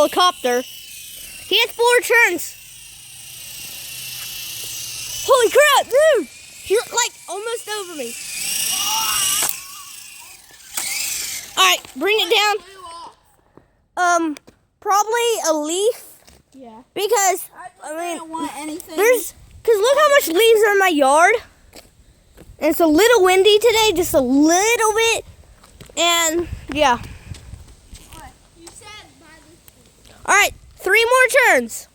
helicopter. He has 4 turns. Holy crap, dude! You're like almost over me. Alright, bring it down. Probably a leaf. Yeah. Because, I don't want anything. because look how much leaves are in my yard. And it's a little windy today, just a little bit. And, yeah. What? You said by this. Alright, 3 more turns.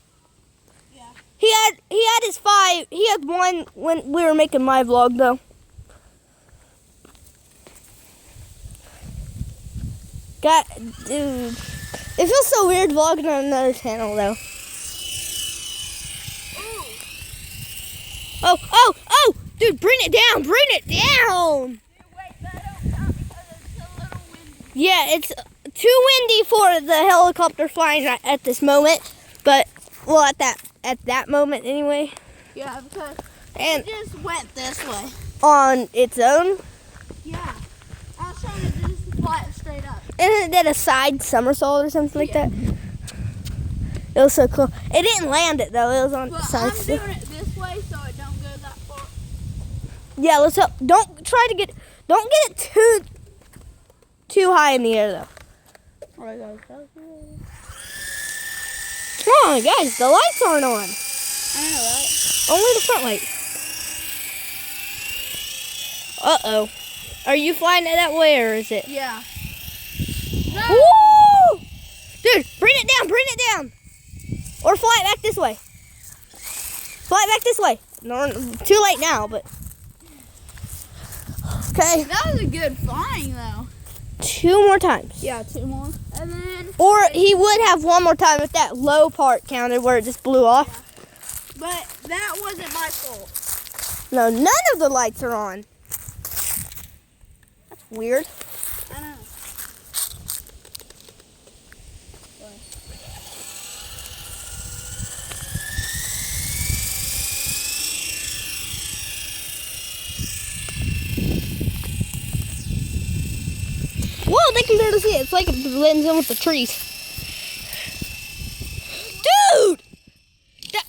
Yeah. He had his 5. He had 1 when we were making my vlog, though. Dude. It feels so weird vlogging on another channel, though. Oh! Dude, bring it down! Bring it down! Dude, wait, that don't count because it's a little windy. Yeah, it's too windy for the helicopter flying at this moment. But, well, at that moment anyway. Yeah, because And it just went this way. on its own. Yeah. I was trying to just fly it straight up. And it did a side somersault or something like that. It was so cool. It didn't land it though. It was on the But side. I'm doing it this way so it don't go that far. Yeah, let's hope. Don't get it too high in the air though. Alright, guys. Come on, guys. The lights aren't on. I know, right? Only the front light. Uh-oh. Are you flying it that way or is it? Yeah. Woo! Dude, bring it down. Or fly it back this way. Fly it back this way. No, too late now, but. Okay. That was a good flying, though. 2 more times. Yeah, 2 more. And then. Or he would have 1 more time if that low part counted where it just blew off. But that wasn't my fault. No, none of the lights are on. That's weird. I know. Whoa, they can barely see it. It's like it blends in with the trees. Dude! That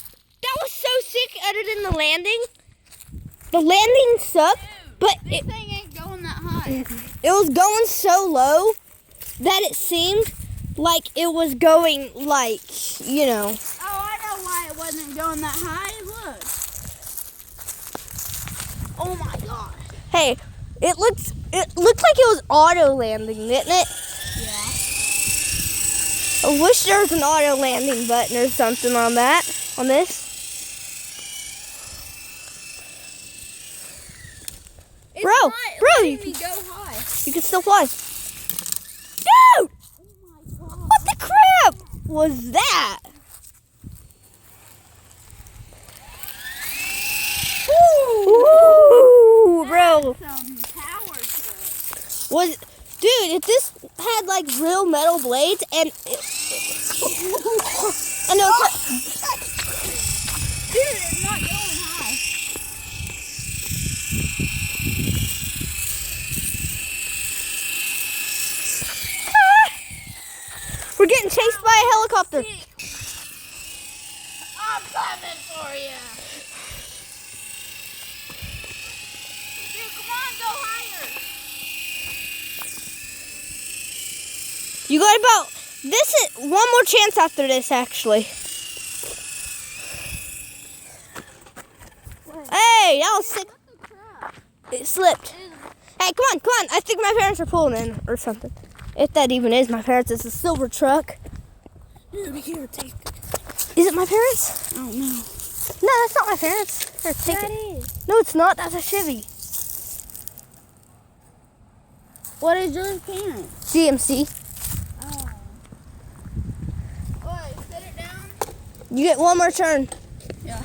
was so sick other than the landing. The landing sucked, but This thing ain't going that high. it was going so low that it seemed like it was going like, you know. Oh, I know why it wasn't going that high. Look. Oh my god. Hey, it looked like it was auto landing, didn't it? Yeah. I wish there was an auto landing button or something on this. It's Bro, not letting you me go high. You can still fly. Dude! Oh my god. What the crap was that? Ooh, bro. Some power to it. Dude, if this had like real metal blades and I know Dude, it's not going high. we're getting chased by a helicopter. I'm coming for you. Dude, come on, go higher. You got about this is 1 more chance after this actually. Hey, that was sick. What the crap? It slipped. Hey, come on. I think my parents are pulling in or something. If that even is my parents, it's a silver truck. Dude, here, take it. Is it my parents? I don't know. No, that's not my parents. Here, take That it. is. No, it's not. That's a Chevy. What is your parents? GMC. Oh. Wait, sit it down. You get 1 more turn. Yeah.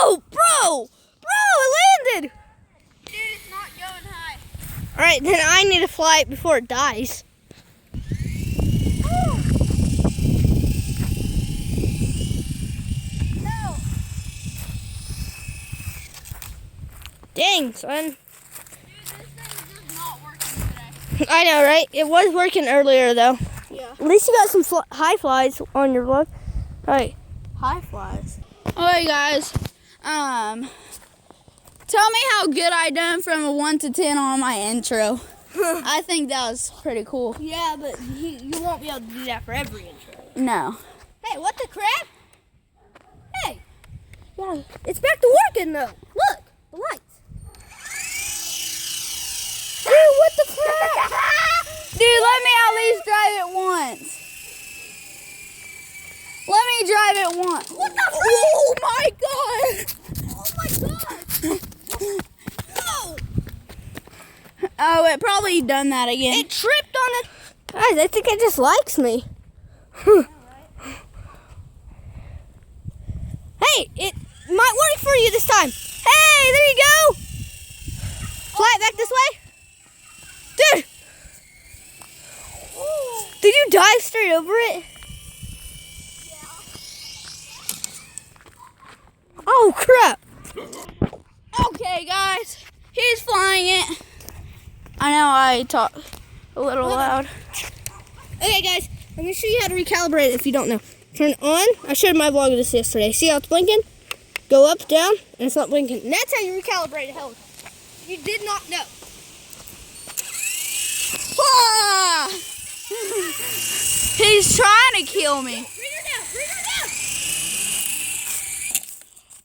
Oh, bro! It landed! Dude, it's not going high. Alright, then I need to fly it before it dies. No. Dang, son. Dude, I know, right? It was working earlier, though. Yeah. At least you got some high flies on your vlog. All right. High flies. Alright guys, tell me how good I done from a 1 to 10 on my intro. I think that was pretty cool. Yeah, but you won't be able to do that for every intro. No. Hey, what the crap? Hey. Yeah, it's back to working though. Look, the lights. Dude, what the crap? Dude, let me at least drive it once. Let me drive it once. What the crap? Oh my god! Oh my god! No! Oh, it probably done that again. It tripped on it. Guys, I think it just likes me. Hey, it might work for you this time. Hey, there you go. Fly it back this way. Dude. Did you dive straight over it? Oh, crap. Okay, guys. He's flying it. I know I talk a little loud. Okay, guys. I'm going to show you how to recalibrate it if you don't know. Turn it on. I showed my vlog this yesterday. See how it's blinking? Go up, down, and it's not blinking. And that's how you recalibrate a helicopter. You did not know. Ah! He's trying to kill me. Bring her down. Bring her down.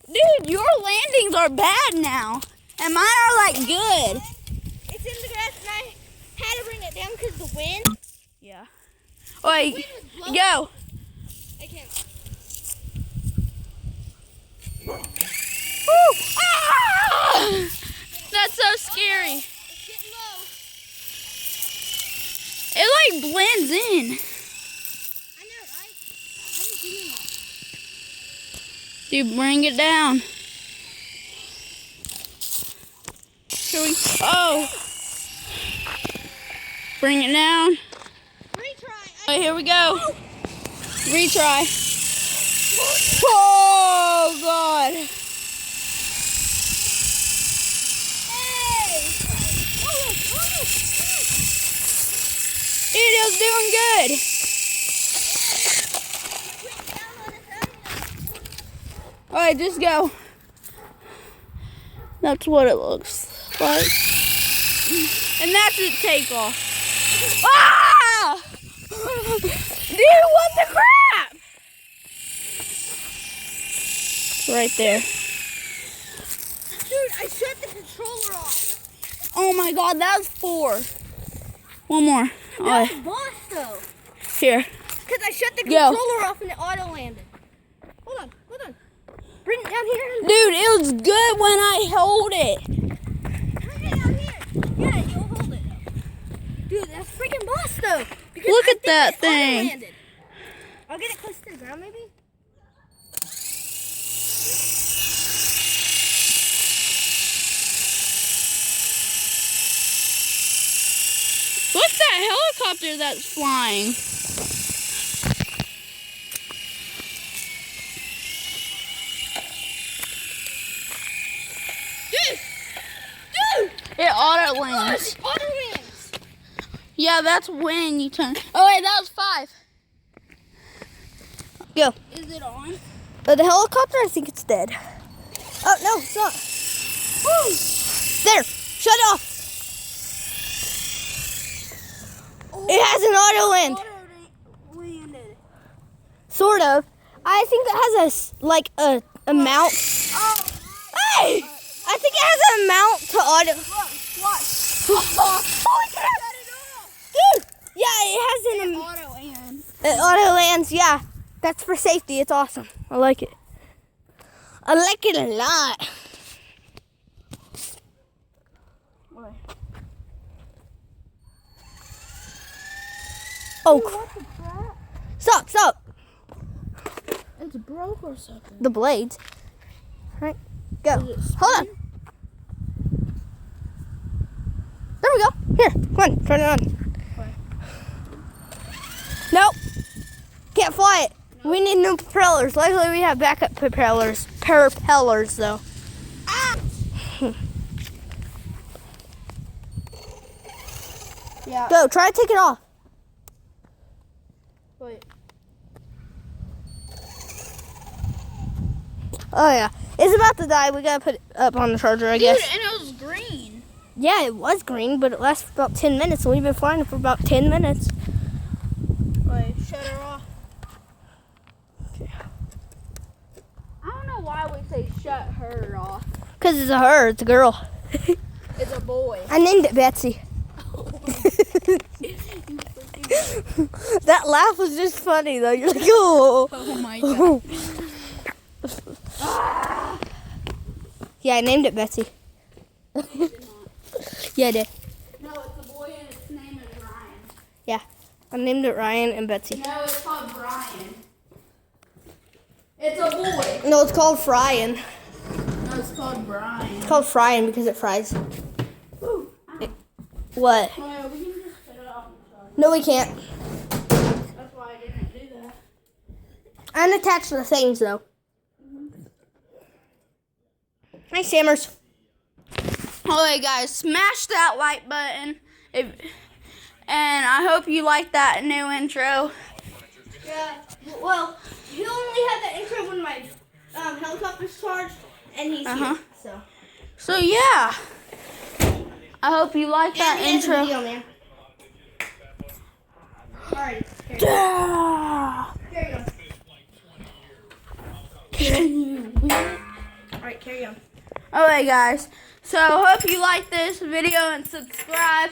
Dude, your landings are bad now. And mine are like good. It's in the grass, and I had to bring it down because of the wind. Yeah. Wait, go. I can't. Woo! Ah! That's so scary. It's getting low. It like blends in. I know, right? I haven't seen that. Dude, bring it down. Here we oh. Bring it down. Retry. Right, here we go. Retry. Oh God. Hey! It is doing good. Alright, just go. That's what it looks like. And that's its takeoff. Ah! Dude, what the crap? Right there. Dude, I shut the controller off. Oh my God, that was 4. One more. That was boss though. Here. Because I shut the Go. controller off and it auto landed. Hold on, hold on. Bring it down here. Dude, it was good when I hold it. Bring it down here. Yeah, you'll hold it. Dude, that's freaking boss though. Because Look I at think that it thing. auto-landed. I'll get it close to the ground maybe. What's that helicopter that's flying? Dude! It auto lands. Auto lands. Yeah, that's when you turn. Oh wait, that was 5. Go. Is it on? The helicopter, I think it's dead. Oh, no, it's not. Woo! There, shut it off. It has an auto land. Landed. Sort of. I think it has a mount. Oh, Hey! I think it has a mount to auto. watch. Holy crap! Dude! Yeah, it has an Auto and. it auto lands, yeah. That's for safety. It's awesome. I like it. I like it a lot. Oh, stop, stop. It's broke or something. The blades. All right, go. Hold on. There we go. Here, come on, turn it on. Nope. Can't fly it. We need new propellers. Luckily, we have backup propellers. Propellers, though. Ah! Yeah. Go, try to take it off. Wait. Oh yeah, it's about to die. We gotta put it up on the charger, I guess. Dude, and it was green. Yeah, it was green, but it lasted for about 10 minutes, and we've been flying it for about 10 minutes. Wait, shut her off. I don't know why we say shut her off. Because it's a her, it's a girl. It's a boy. I named it Betsy. That laugh was just funny, though. You're like, oh. Oh my god. Yeah, I named it Betsy. Yeah, I did. No, it's a boy and its name is Ryan. I named it Ryan and Betsy. No, it's called Brian. It's a boy. No, it's called Fryin'. No, it's called Brian. It's called Fryin' because it fries. Ooh. What? Well, we can just put it off the charger. No, we can't. That's why I didn't do that. Unattach the things, though. Hi, Sammers. Alright guys, smash that like button and I hope you like that new intro. Yeah, well, he'll only have that intro when my helicopter's charged and he's here, so. So yeah, I hope you like that And he has a intro. video, man. Alright, here Yeah. you go. Can you win? Alright, carry on. Alright guys, so hope you like this video and subscribe.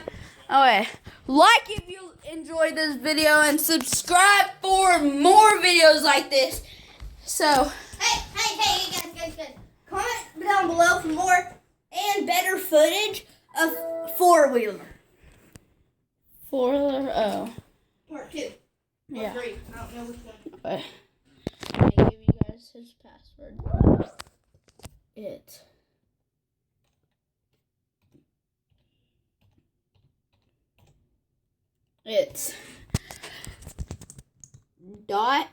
Okay, like if you enjoyed this video and subscribe for more videos like this. So, Hey, guys. Comment down below for more and better footage of four-wheeler. oh, Part 2. yeah. 3. I don't know which one. Okay. I give you guys his password. It's dot.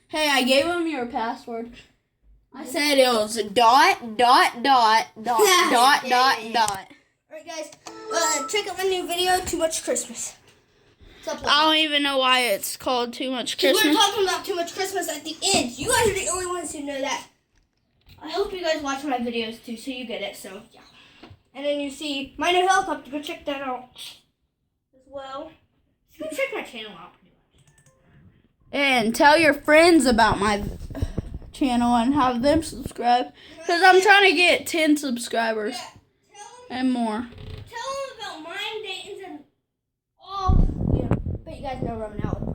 Hey, I gave him your password. I said it was dot. Alright, guys. Check out my new video, Too Much Christmas. I don't even know why it's called Too Much We're Christmas. talking about Too Much Christmas at the end. You guys are the only ones who know that. I hope you guys watch my videos too, so you get it. So yeah. And then you see my new helicopter. Go check that out as well. Just go check my channel out. And tell your friends about my channel and have them subscribe. Because I'm trying to get 10 subscribers and more. Tell them about mine, Dayton's, and all. Yeah, but you guys know Roman out.